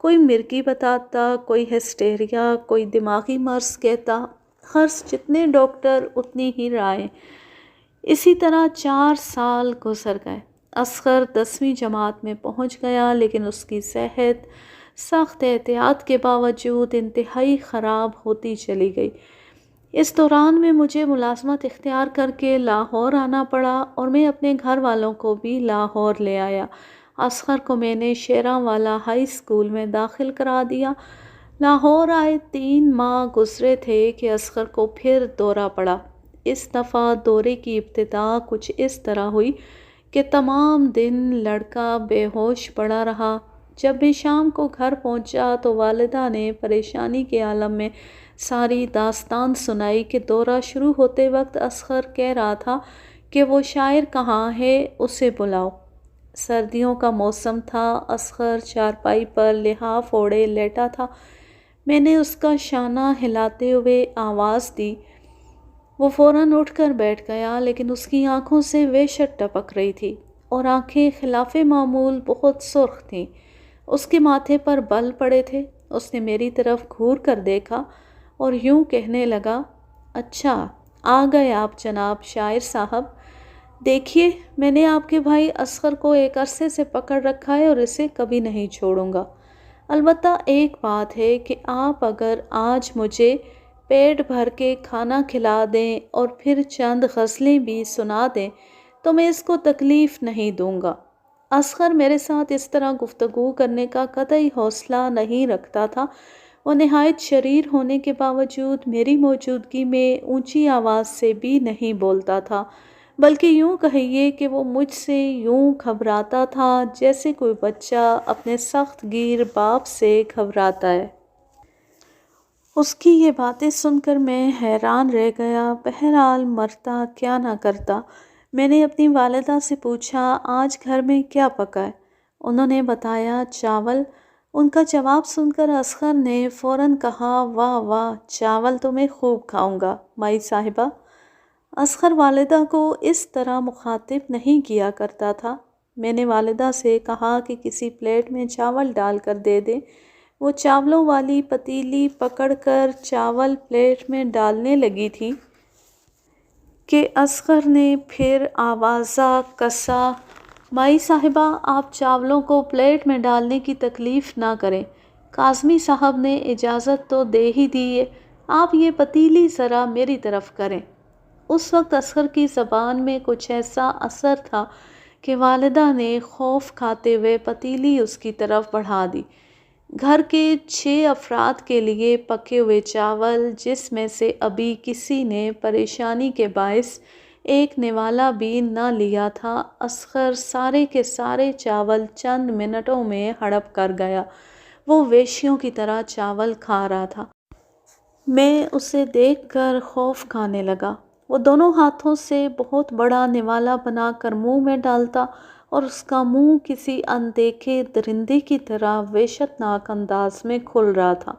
کوئی مرگی بتاتا، کوئی ہسٹیریا، کوئی دماغی مرض کہتا، خرچ جتنے ڈاکٹر اتنی ہی رائے۔ اسی طرح 4 سال گزر گئے۔ اصغر 10ویں جماعت میں پہنچ گیا، لیکن اس کی صحت سخت احتیاط کے باوجود انتہائی خراب ہوتی چلی گئی۔ اس دوران میں مجھے ملازمت اختیار کر کے لاہور آنا پڑا اور میں اپنے گھر والوں کو بھی لاہور لے آیا۔ اصغر کو میں نے شیراں والا ہائی اسکول میں داخل کرا دیا۔ لاہور آئے 3 ماہ گزرے تھے کہ اصغر کو پھر دورہ پڑا۔ اس دفعہ دورے کی ابتدا کچھ اس طرح ہوئی کہ تمام دن لڑکا بے ہوش پڑا رہا۔ جب میں شام کو گھر پہنچا تو والدہ نے پریشانی کے عالم میں ساری داستان سنائی کہ دورہ شروع ہوتے وقت اصغر کہہ رہا تھا کہ وہ شاعر کہاں ہے، اسے بلاؤ۔ سردیوں کا موسم تھا، اصغر چارپائی پر لحاف اوڑھے لیٹا تھا۔ میں نے اس کا شانہ ہلاتے ہوئے آواز دی۔ وہ فوراً اٹھ کر بیٹھ گیا، لیکن اس کی آنکھوں سے وحشت ٹپک رہی تھی اور آنکھیں خلاف معمول بہت سرخ تھیں۔ اس کے ماتھے پر بل پڑے تھے۔ اس نے میری طرف گھور کر دیکھا اور یوں کہنے لگا، اچھا آ گئے آپ جناب شاعر صاحب۔ دیکھیے، میں نے آپ کے بھائی اصغر کو ایک عرصے سے پکڑ رکھا ہے اور اسے کبھی نہیں چھوڑوں گا۔ البتہ ایک بات ہے کہ آپ اگر آج مجھے پیٹ بھر کے کھانا کھلا دیں اور پھر چند غزلیں بھی سنا دیں تو میں اس کو تکلیف نہیں دوں گا۔ اصغر میرے ساتھ اس طرح گفتگو کرنے کا قطعی حوصلہ نہیں رکھتا تھا۔ وہ نہایت شریر ہونے کے باوجود میری موجودگی میں اونچی آواز سے بھی نہیں بولتا تھا، بلکہ یوں کہیے کہ وہ مجھ سے یوں گھبراتا تھا جیسے کوئی بچہ اپنے سخت گیر باپ سے گھبراتا ہے۔ اس کی یہ باتیں سن کر میں حیران رہ گیا۔ بہرحال مرتا کیا نہ کرتا۔ میں نے اپنی والدہ سے پوچھا، آج گھر میں کیا پکا ہے؟ انہوں نے بتایا، چاول۔ ان کا جواب سن کر اصغر نے فوراً کہا، واہ واہ، چاول تو میں خوب کھاؤں گا مائی صاحبہ۔ اصغر والدہ کو اس طرح مخاطب نہیں کیا کرتا تھا۔ میں نے والدہ سے کہا کہ کسی پلیٹ میں چاول ڈال کر دے دیں۔ وہ چاولوں والی پتیلی پکڑ کر چاول پلیٹ میں ڈالنے لگی تھی کہ اصغر نے پھر آوازہ کسا، مائی صاحبہ آپ چاولوں کو پلیٹ میں ڈالنے کی تکلیف نہ کریں، کاظمی صاحب نے اجازت تو دے ہی دی ہے، آپ یہ پتیلی ذرا میری طرف کریں۔ اس وقت اصغر کی زبان میں کچھ ایسا اثر تھا کہ والدہ نے خوف کھاتے ہوئے پتیلی اس کی طرف بڑھا دی۔ گھر کے 6 افراد کے لیے پکے ہوئے چاول، جس میں سے ابھی کسی نے پریشانی کے باعث ایک نوالا بھی نہ لیا تھا، اصغر سارے کے سارے چاول چند منٹوں میں ہڑپ کر گیا۔ وہ ویشیوں کی طرح چاول کھا رہا تھا۔ میں اسے دیکھ کر خوف کھانے لگا۔ وہ دونوں ہاتھوں سے بہت بڑا نوالا بنا کر منہ میں ڈالتا اور اس کا منہ کسی اندیکھے درندے کی طرح وحشت ناک انداز میں کھل رہا تھا۔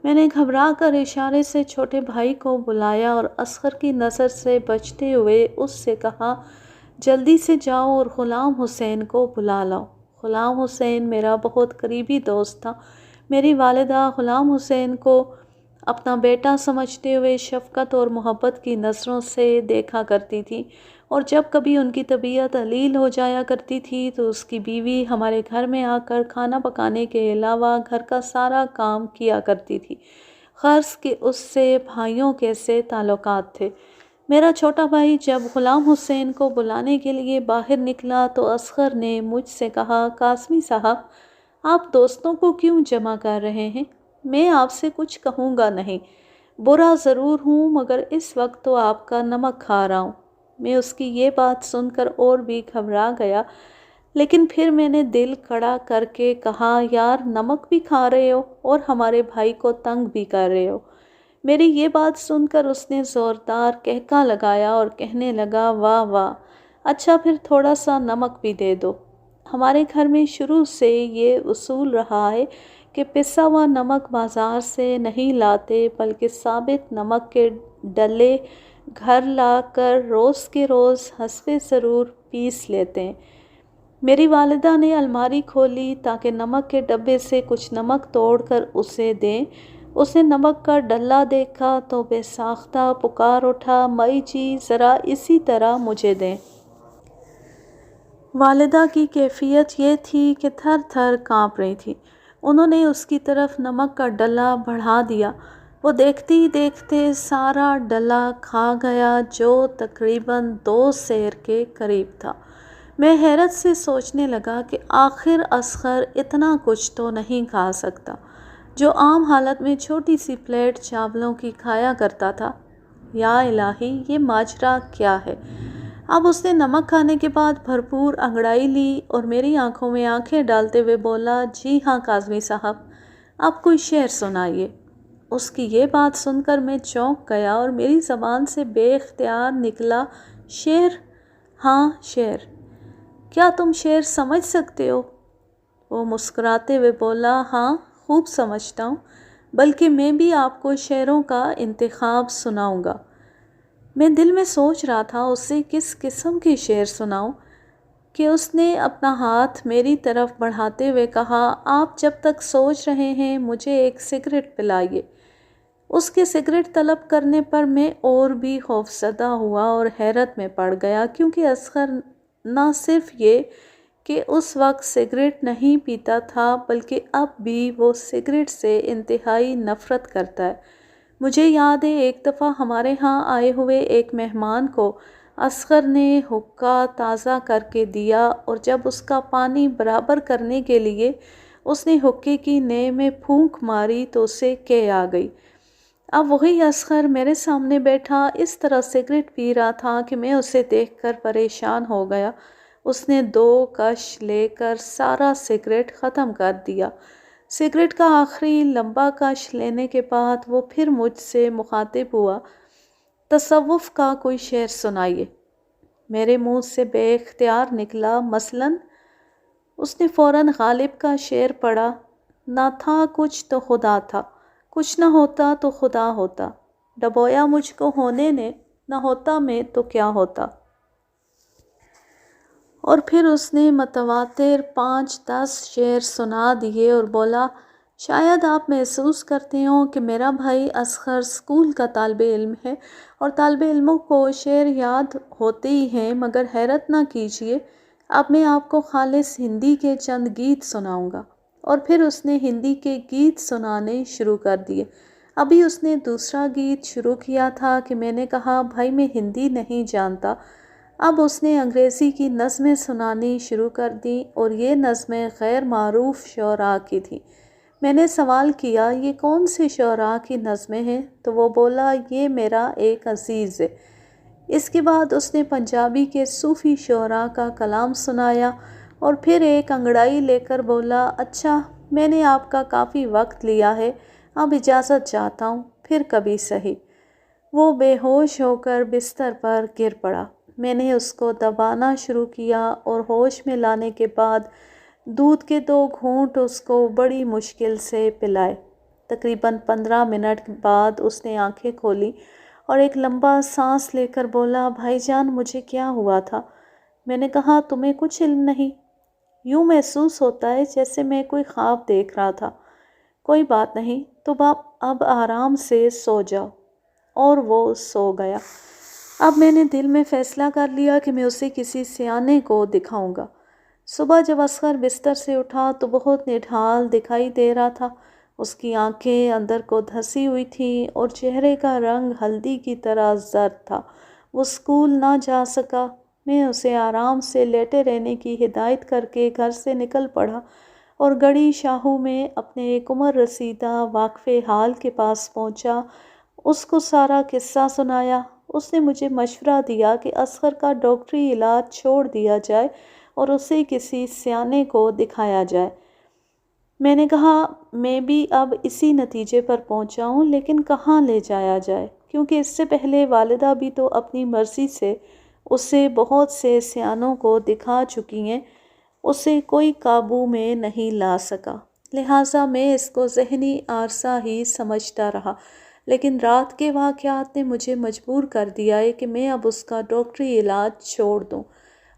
میں نے گھبرا کر اشارے سے چھوٹے بھائی کو بلایا اور اصغر کی نظر سے بچتے ہوئے اس سے کہا، جلدی سے جاؤ اور غلام حسین کو بلا لاؤ۔ غلام حسین میرا بہت قریبی دوست تھا۔ میری والدہ غلام حسین کو اپنا بیٹا سمجھتے ہوئے شفقت اور محبت کی نظروں سے دیکھا کرتی تھی، اور جب کبھی ان کی طبیعت علیل ہو جایا کرتی تھی تو اس کی بیوی ہمارے گھر میں آ کر کھانا پکانے کے علاوہ گھر کا سارا کام کیا کرتی تھی۔ غرض کہ اس سے بھائیوں کے سے تعلقات تھے۔ میرا چھوٹا بھائی جب غلام حسین کو بلانے کے لیے باہر نکلا تو اصغر نے مجھ سے کہا، کاظمی صاحب آپ دوستوں کو کیوں جمع کر رہے ہیں؟ میں آپ سے کچھ کہوں گا نہیں، برا ضرور ہوں مگر اس وقت تو آپ کا نمک کھا رہا ہوں۔ میں اس کی یہ بات سن کر اور بھی گھبرا گیا، لیکن پھر میں نے دل کڑا کر کے کہا، یار نمک بھی کھا رہے ہو اور ہمارے بھائی کو تنگ بھی کر رہے ہو۔ میری یہ بات سن کر اس نے زوردار کہکا لگایا اور کہنے لگا، واہ واہ، اچھا پھر تھوڑا سا نمک بھی دے دو۔ ہمارے گھر میں شروع سے یہ اصول رہا ہے کہ پسا ہوا نمک بازار سے نہیں لاتے بلکہ ثابت نمک کے ڈلے گھر لا کر روز کے روز حسب ضرور پیس لیتے ہیں۔ میری والدہ نے الماری کھولی تاکہ نمک کے ڈبے سے کچھ نمک توڑ کر اسے دیں۔ اس نے نمک کا ڈلہ دیکھا تو بے ساختہ پکار اٹھا، مئی جی ذرا اسی طرح مجھے دیں۔ والدہ کی کیفیت یہ تھی کہ تھر تھر کانپ رہی تھی۔ انہوں نے اس کی طرف نمک کا ڈلہ بڑھا دیا۔ وہ دیکھتے ہی دیکھتے سارا ڈلہ کھا گیا جو تقریباً 2 سیر کے قریب تھا۔ میں حیرت سے سوچنے لگا کہ آخر اصغر اتنا کچھ تو نہیں کھا سکتا جو عام حالت میں چھوٹی سی پلیٹ چاولوں کی کھایا کرتا تھا۔ یا الہی، یہ ماجرا کیا ہے؟ اب اس نے نمک کھانے کے بعد بھرپور انگڑائی لی اور میری آنکھوں میں آنکھیں ڈالتے ہوئے بولا، جی ہاں کاظمی صاحب، اب کوئی شعر سنائیے۔ اس کی یہ بات سن کر میں چونک گیا اور میری زبان سے بے اختیار نکلا، شعر؟ ہاں شعر۔ کیا تم شعر سمجھ سکتے ہو؟ وہ مسکراتے ہوئے بولا، ہاں خوب سمجھتا ہوں، بلکہ میں بھی آپ کو شعروں کا انتخاب سناؤں گا۔ میں دل میں سوچ رہا تھا اسے کس قسم کے شعر سناؤں کہ اس نے اپنا ہاتھ میری طرف بڑھاتے ہوئے کہا، آپ جب تک سوچ رہے ہیں مجھے ایک سگریٹ پلائیے۔ اس کے سگریٹ طلب کرنے پر میں اور بھی خوفزدہ ہوا اور حیرت میں پڑ گیا، کیونکہ اصغر نہ صرف یہ کہ اس وقت سگریٹ نہیں پیتا تھا بلکہ اب بھی وہ سگریٹ سے انتہائی نفرت کرتا ہے۔ مجھے یاد ہے ایک دفعہ ہمارے ہاں آئے ہوئے ایک مہمان کو اصغر نے حقہ تازہ کر کے دیا اور جب اس کا پانی برابر کرنے کے لیے اس نے حقے کی نئی میں پھونک ماری تو اسے کہہ آ گئی۔ اب وہی اصغر میرے سامنے بیٹھا اس طرح سگریٹ پی رہا تھا کہ میں اسے دیکھ کر پریشان ہو گیا۔ اس نے 2 کش لے کر سارا سگریٹ ختم کر دیا۔ سگریٹ کا آخری لمبا کش لینے کے بعد وہ پھر مجھ سے مخاطب ہوا، تصوف کا کوئی شعر سنائیے۔ میرے منہ سے بے اختیار نکلا، مثلاً؟ اس نے فوراً غالب کا شعر پڑھا، نہ تھا کچھ تو خدا تھا، کچھ نہ ہوتا تو خدا ہوتا، ڈبویا مجھ کو ہونے نے، نہ ہوتا میں تو کیا ہوتا۔ اور پھر اس نے متواتر 5-10 شعر سنا دیے اور بولا، شاید آپ محسوس کرتے ہوں کہ میرا بھائی اصغر اسکول کا طالب علم ہے اور طالب علموں کو شعر یاد ہوتے ہی ہیں، مگر حیرت نہ کیجیے، اب میں آپ کو خالص ہندی کے چند گیت سناؤں گا۔ اور پھر اس نے ہندی کے گیت سنانے شروع کر دیے۔ ابھی اس نے دوسرا گیت شروع کیا تھا کہ میں نے کہا، بھائی میں ہندی نہیں جانتا۔ اب اس نے انگریزی کی نظمیں سنانی شروع کر دیں اور یہ نظمیں غیر معروف شعراء کی تھیں۔ میں نے سوال کیا، یہ کون سے شعراء کی نظمیں ہیں؟ تو وہ بولا، یہ میرا ایک عزیز ہے۔ اس کے بعد اس نے پنجابی کے صوفی شعراء کا کلام سنایا اور پھر ایک انگڑائی لے کر بولا، اچھا میں نے آپ کا کافی وقت لیا ہے، اب اجازت چاہتا ہوں، پھر کبھی سہی۔ وہ بے ہوش ہو کر بستر پر گر پڑا۔ میں نے اس کو دبانا شروع کیا اور ہوش میں لانے کے بعد دودھ کے 2 گھونٹ اس کو بڑی مشکل سے پلائے۔ تقریباً 15 منٹ بعد اس نے آنکھیں کھولی اور ایک لمبا سانس لے کر بولا، بھائی جان مجھے کیا ہوا تھا؟ میں نے کہا، تمہیں کچھ علم نہیں؟ یوں محسوس ہوتا ہے جیسے میں کوئی خواب دیکھ رہا تھا۔ کوئی بات نہیں، تم اب آرام سے سو جاؤ۔ اور وہ سو گیا۔ اب میں نے دل میں فیصلہ کر لیا کہ میں اسے کسی سیانے کو دکھاؤں گا۔ صبح جب اصغر بستر سے اٹھا تو بہت نڈھال دکھائی دے رہا تھا۔ اس کی آنکھیں اندر کو دھسی ہوئی تھیں اور چہرے کا رنگ ہلدی کی طرح زرد تھا۔ وہ اسکول نہ جا سکا۔ میں اسے آرام سے لیٹے رہنے کی ہدایت کر کے گھر سے نکل پڑا اور گڑھی شاہو میں اپنے ایک عمر رسیدہ واقف حال کے پاس پہنچا۔ اس کو سارا قصہ سنایا۔ اس نے مجھے مشورہ دیا کہ اصغر کا ڈاکٹری علاج چھوڑ دیا جائے اور اسے کسی سیانے کو دکھایا جائے۔ میں نے کہا، میں بھی اب اسی نتیجے پر پہنچا ہوں، لیکن کہاں لے جایا جائے؟ کیونکہ اس سے پہلے والدہ بھی تو اپنی مرضی سے اسے بہت سے سیانوں کو دکھا چکی ہیں، اسے کوئی قابو میں نہیں لا سکا۔ لہٰذا میں اس کو ذہنی عارضہ ہی سمجھتا رہا، لیکن رات کے واقعات نے مجھے مجبور کر دیا ہے کہ میں اب اس کا ڈاکٹری علاج چھوڑ دوں۔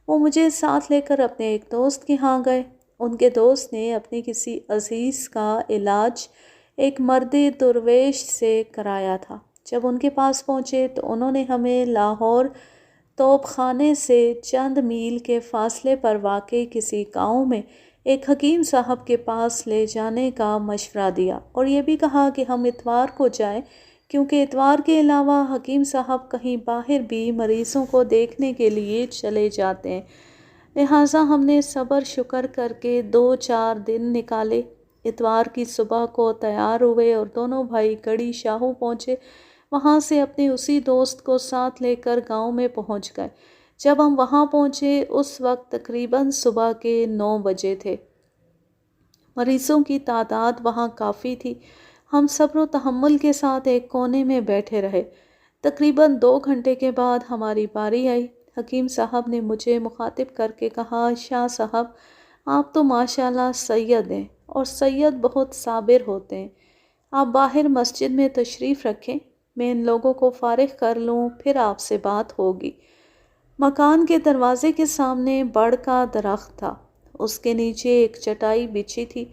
وہ مجھے ساتھ لے کر اپنے ایک دوست کے ہاں گئے۔ ان کے دوست نے اپنے کسی عزیز کا علاج ایک مرد درویش سے کرایا تھا۔ جب ان کے پاس پہنچے تو انہوں نے ہمیں لاہور توپ خانے سے چند میل کے فاصلے پر واقع کسی گاؤں میں ایک حکیم صاحب کے پاس لے جانے کا مشورہ دیا، اور یہ بھی کہا کہ ہم اتوار کو جائیں، کیونکہ اتوار کے علاوہ حکیم صاحب کہیں باہر بھی مریضوں کو دیکھنے کے لیے چلے جاتے ہیں۔ لہٰذا ہم نے صبر شکر کر کے 2-4 دن نکالے۔ اتوار کی صبح کو تیار ہوئے اور دونوں بھائی گڑھی شاہو پہنچے۔ وہاں سے اپنے اسی دوست کو ساتھ لے کر گاؤں میں پہنچ گئے۔ جب ہم وہاں پہنچے اس وقت تقریباً صبح کے 9 بجے تھے۔ مریضوں کی تعداد وہاں کافی تھی۔ ہم صبر و تحمل کے ساتھ ایک کونے میں بیٹھے رہے۔ تقریباً 2 گھنٹے کے بعد ہماری باری آئی۔ حکیم صاحب نے مجھے مخاطب کر کے کہا، شاہ صاحب آپ تو ماشاءاللہ سید ہیں، اور سید بہت صابر ہوتے ہیں۔ آپ باہر مسجد میں تشریف رکھیں، میں ان لوگوں کو فارغ کر لوں، پھر آپ سے بات ہوگی۔ مکان کے دروازے کے سامنے بڑ کا درخت تھا، اس کے نیچے ایک چٹائی بچھی تھی۔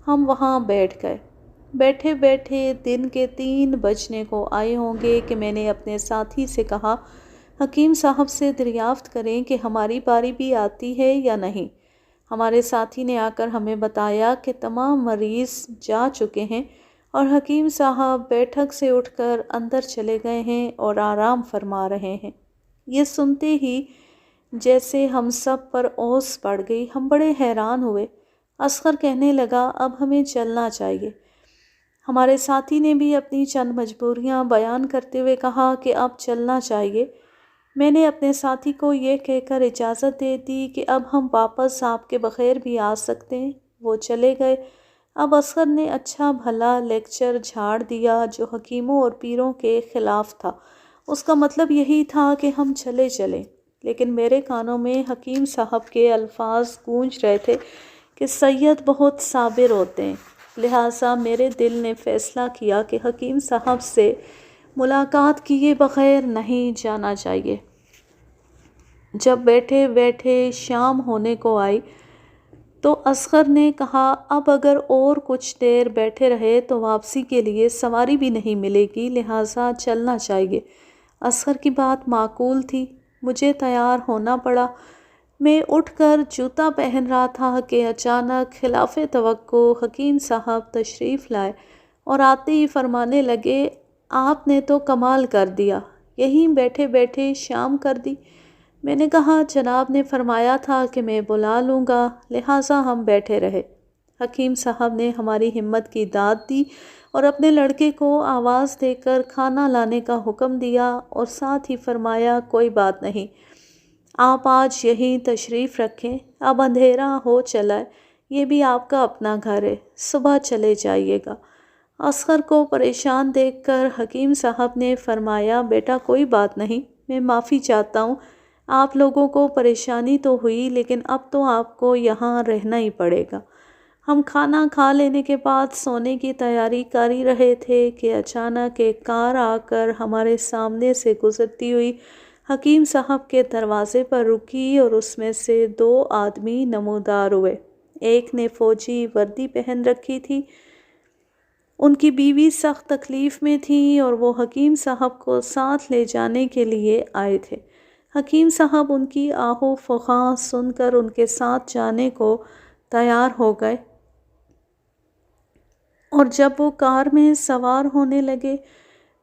ہم وہاں بیٹھ گئے۔ بیٹھے بیٹھے دن کے 3 بجنے کو آئے ہوں گے کہ میں نے اپنے ساتھی سے کہا، حکیم صاحب سے دریافت کریں کہ ہماری باری بھی آتی ہے یا نہیں۔ ہمارے ساتھی نے آ کر ہمیں بتایا کہ تمام مریض جا چکے ہیں اور حکیم صاحب بیٹھک سے اٹھ کر اندر چلے گئے ہیں اور آرام فرما رہے ہیں۔ یہ سنتے ہی جیسے ہم سب پر اوس پڑ گئی۔ ہم بڑے حیران ہوئے۔ اصغر کہنے لگا، اب ہمیں چلنا چاہیے۔ ہمارے ساتھی نے بھی اپنی چند مجبوریاں بیان کرتے ہوئے کہا کہ اب چلنا چاہیے۔ میں نے اپنے ساتھی کو یہ کہہ کر اجازت دے دی کہ اب ہم واپس آپ کے بغیر بھی آ سکتے ہیں۔ وہ چلے گئے۔ اب اصغر نے اچھا بھلا لیکچر جھاڑ دیا جو حکیموں اور پیروں کے خلاف تھا۔ اس کا مطلب یہی تھا کہ ہم چلیں، لیکن میرے کانوں میں حکیم صاحب کے الفاظ گونج رہے تھے کہ سید بہت صابر ہوتے ہیں۔ لہٰذا میرے دل نے فیصلہ کیا کہ حکیم صاحب سے ملاقات کیے بغیر نہیں جانا چاہیے۔ جب بیٹھے بیٹھے شام ہونے کو آئی تو اصغر نے کہا، اب اگر اور کچھ دیر بیٹھے رہے تو واپسی کے لیے سواری بھی نہیں ملے گی، لہٰذا چلنا چاہیے۔ اصغر کی بات معقول تھی۔ مجھے تیار ہونا پڑا۔ میں اٹھ کر جوتا پہن رہا تھا کہ اچانک خلاف توقع حکیم صاحب تشریف لائے اور آتے ہی فرمانے لگے، آپ نے تو کمال کر دیا، یہیں بیٹھے بیٹھے شام کر دی۔ میں نے کہا، جناب نے فرمایا تھا کہ میں بلا لوں گا، لہٰذا ہم بیٹھے رہے۔ حکیم صاحب نے ہماری ہمت کی داد دی اور اپنے لڑکے کو آواز دے کر کھانا لانے کا حکم دیا، اور ساتھ ہی فرمایا، کوئی بات نہیں، آپ آج یہیں تشریف رکھیں، اب اندھیرا ہو چلا ہے، یہ بھی آپ کا اپنا گھر ہے، صبح چلے جائیے گا۔ اصغر کو پریشان دیکھ کر حکیم صاحب نے فرمایا، بیٹا کوئی بات نہیں، میں معافی چاہتا ہوں، آپ لوگوں کو پریشانی تو ہوئی، لیکن اب تو آپ کو یہاں رہنا ہی پڑے گا۔ ہم کھانا کھا لینے کے بعد سونے کی تیاری کر ہی رہے تھے کہ اچانک ایک کار آ کر ہمارے سامنے سے گزرتی ہوئی حکیم صاحب کے دروازے پر رکی اور اس میں سے 2 آدمی نمودار ہوئے۔ ایک نے فوجی وردی پہن رکھی تھی۔ ان کی بیوی سخت تکلیف میں تھی اور وہ حکیم صاحب کو ساتھ لے جانے کے لیے آئے تھے۔ حکیم صاحب ان کی آہ و فغاں سن کر ان کے ساتھ جانے کو تیار ہو گئے، اور جب وہ کار میں سوار ہونے لگے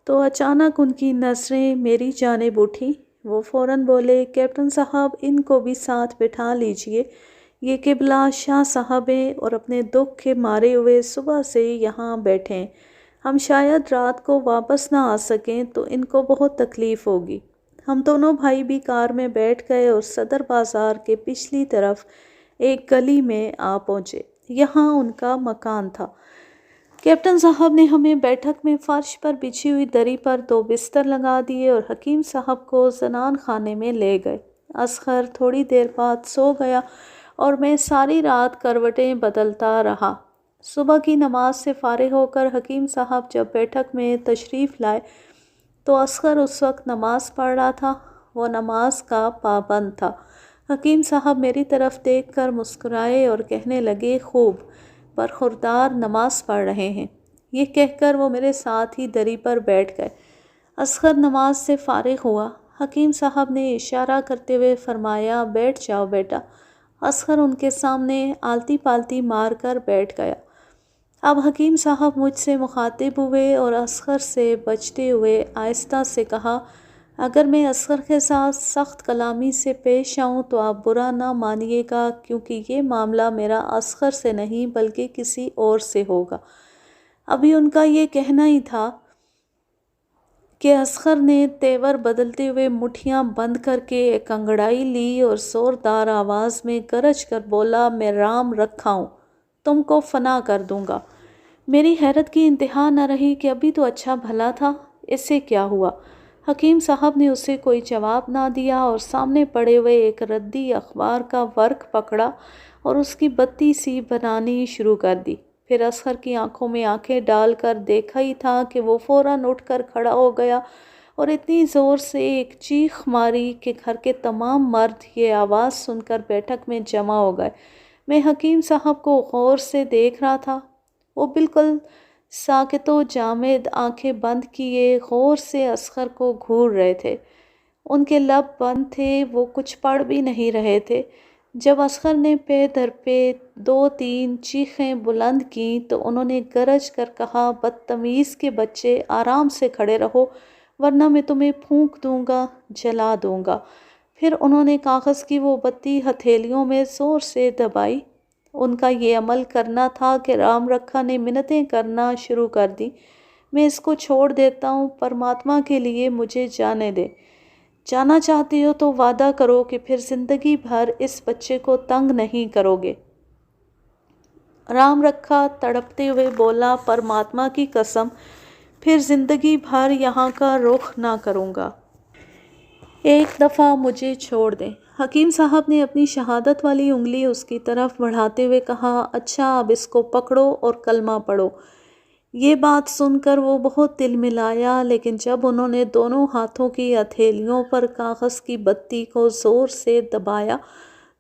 تو اچانک ان کی نظریں میری جانب اٹھیں۔ وہ فوراً بولے، کیپٹن صاحب ان کو بھی ساتھ بٹھا لیجئے، یہ قبلہ شاہ صاحب ہیں اور اپنے دکھ کے مارے ہوئے صبح سے یہاں بیٹھے ہیں، ہم شاید رات کو واپس نہ آ سکیں تو ان کو بہت تکلیف ہوگی۔ ہم دونوں بھائی بھی کار میں بیٹھ گئے اور صدر بازار کے پچھلی طرف ایک گلی میں آ پہنچے۔ یہاں ان کا مکان تھا۔ کیپٹن صاحب نے ہمیں بیٹھک میں فرش پر بچھی ہوئی دری پر 2 بستر لگا دیے اور حکیم صاحب کو زنان خانے میں لے گئے۔ اصغر تھوڑی دیر بعد سو گیا اور میں ساری رات کروٹیں بدلتا رہا۔ صبح کی نماز سے فارغ ہو کر حکیم صاحب جب بیٹھک میں تشریف لائے تو اصغر اس وقت نماز پڑھ رہا تھا۔ وہ نماز کا پابند تھا۔ حکیم صاحب میری طرف دیکھ کر مسکرائے اور کہنے لگے خوب برخوردار نماز پڑھ رہے ہیں۔ یہ کہہ کر وہ میرے ساتھ ہی دری پر بیٹھ گئے۔ اصغر نماز سے فارغ ہوا۔ حکیم صاحب نے اشارہ کرتے ہوئے فرمایا بیٹھ جاؤ بیٹا۔ اصغر ان کے سامنے آلتی پالتی مار کر بیٹھ گیا۔ اب حکیم صاحب مجھ سے مخاطب ہوئے اور اصغر سے بچتے ہوئے آہستہ سے کہا اگر میں اصغر کے ساتھ سخت کلامی سے پیش آؤں تو آپ برا نہ مانیے گا کیونکہ یہ معاملہ میرا اصغر سے نہیں بلکہ کسی اور سے ہوگا۔ ابھی ان کا یہ کہنا ہی تھا کہ اصغر نے تیور بدلتے ہوئے مٹھیاں بند کر کے ایک انگڑائی لی اور زوردار آواز میں گرج کر بولا میں رام رکھا ہوں، تم کو فنا کر دوں گا۔ میری حیرت کی انتہا نہ رہی کہ ابھی تو اچھا بھلا تھا، اس سے کیا ہوا؟ حکیم صاحب نے اسے کوئی جواب نہ دیا اور سامنے پڑے ہوئے ایک ردی اخبار کا ورق پکڑا اور اس کی بتی سی بنانی شروع کر دی۔ پھر اصغر کی آنکھوں میں آنکھیں ڈال کر دیکھا ہی تھا کہ وہ فوراً اٹھ کر کھڑا ہو گیا اور اتنی زور سے ایک چیخ ماری کہ گھر کے تمام مرد یہ آواز سن کر بیٹھک میں جمع ہو گئے۔ میں حکیم صاحب کو غور سے دیکھ رہا تھا۔ وہ بالکل ساکت و جامد آنکھیں بند کیے غور سے اصغر کو گھور رہے تھے۔ ان کے لب بند تھے، وہ کچھ پڑھ بھی نہیں رہے تھے۔ جب اصغر نے پے در پہ 2-3 چیخیں بلند کیں تو انہوں نے گرج کر کہا بدتمیز کے بچے آرام سے کھڑے رہو ورنہ میں تمہیں پھونک دوں گا، جلا دوں گا۔ پھر انہوں نے کاغذ کی وہ بتی ہتھیلیوں میں زور سے دبائی۔ ان کا یہ عمل کرنا تھا کہ رام رکھا نے منتیں کرنا شروع کر دی میں اس کو چھوڑ دیتا ہوں، پرماتما کے لیے مجھے جانے دے۔ جانا چاہتے ہو تو وعدہ کرو کہ پھر زندگی بھر اس بچے کو تنگ نہیں کرو گے۔ رام رکھا تڑپتے ہوئے بولا پرماتما کی قسم پھر زندگی بھر یہاں کا رخ نہ کروں گا۔ ایک دفعہ مجھے چھوڑ دیں۔ حکیم صاحب نے اپنی شہادت والی انگلی اس کی طرف بڑھاتے ہوئے کہا اچھا اب اس کو پکڑو اور کلمہ پڑھو۔ یہ بات سن کر وہ بہت دل ملایا، لیکن جب انہوں نے دونوں ہاتھوں کی ہتھیلیوں پر کاغذ کی بتی کو زور سے دبایا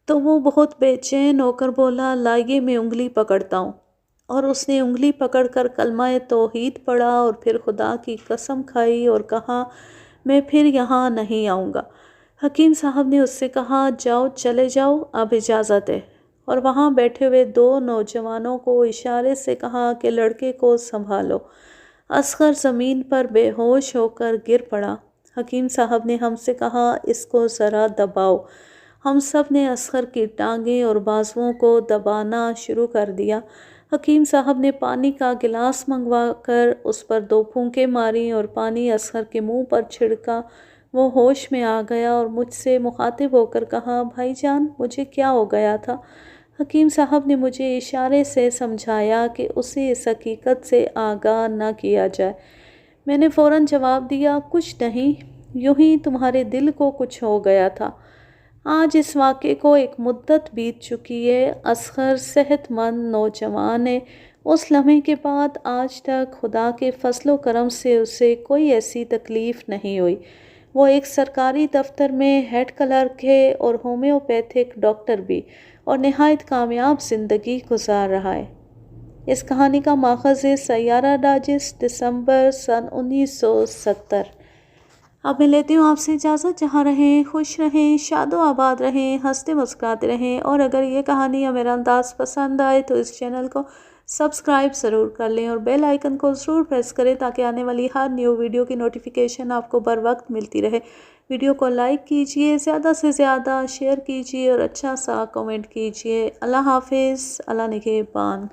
تو وہ بہت بے چین ہو کر بولا لائیے میں انگلی پکڑتا ہوں، اور اس نے انگلی پکڑ کر کلمہ توحید پڑھا اور پھر خدا کی قسم کھائی اور کہا میں پھر یہاں نہیں آؤں گا۔ حکیم صاحب نے اس سے کہا جاؤ چلے جاؤ اب اجازت ہے، اور وہاں بیٹھے ہوئے 2 نوجوانوں کو اشارے سے کہا کہ لڑکے کو سنبھالو۔ اصغر زمین پر بے ہوش ہو کر گر پڑا۔ حکیم صاحب نے ہم سے کہا اس کو ذرا دباؤ۔ ہم سب نے اصغر کی ٹانگیں اور بازوؤں کو دبانا شروع کر دیا۔ حکیم صاحب نے پانی کا گلاس منگوا کر اس پر 2 پھونکیں ماری اور پانی اصغر کے منہ پر چھڑکا۔ وہ ہوش میں آ گیا اور مجھ سے مخاطب ہو کر کہا بھائی جان مجھے کیا ہو گیا تھا؟ حکیم صاحب نے مجھے اشارے سے سمجھایا کہ اسے اس حقیقت سے آگاہ نہ کیا جائے۔ میں نے فوراً جواب دیا کچھ نہیں، یوں ہی تمہارے دل کو کچھ ہو گیا تھا۔ آج اس واقعے کو ایک مدت بیت چکی ہے۔ اصغر صحت مند نوجوان ہے۔ اس لمحے کے بعد آج تک خدا کے فضل و کرم سے اسے کوئی ایسی تکلیف نہیں ہوئی۔ وہ ایک سرکاری دفتر میں ہیڈ کلرک ہے اور ہومیوپیتھک ڈاکٹر بھی، اور نہایت کامیاب زندگی گزار رہا ہے۔ اس کہانی کا ماخذ ہے سیارہ ڈائجسٹ دسمبر سن 1970۔ اب میں لیتی ہوں آپ سے اجازت، جہاں رہیں خوش رہیں، شاد و آباد رہیں، ہنستے مسکراتے رہیں، اور اگر یہ کہانی یا میرا انداز پسند آئے تو اس چینل کو سبسکرائب ضرور کر لیں اور بیل آئیکن کو ضرور پریس کریں تاکہ آنے والی ہر نیو ویڈیو کی نوٹیفیکیشن آپ کو بر وقت ملتی رہے۔ ویڈیو کو لائک کیجئے، زیادہ سے زیادہ شیئر کیجئے اور اچھا سا کمنٹ کیجئے۔ اللہ حافظ، اللہ نگہبان۔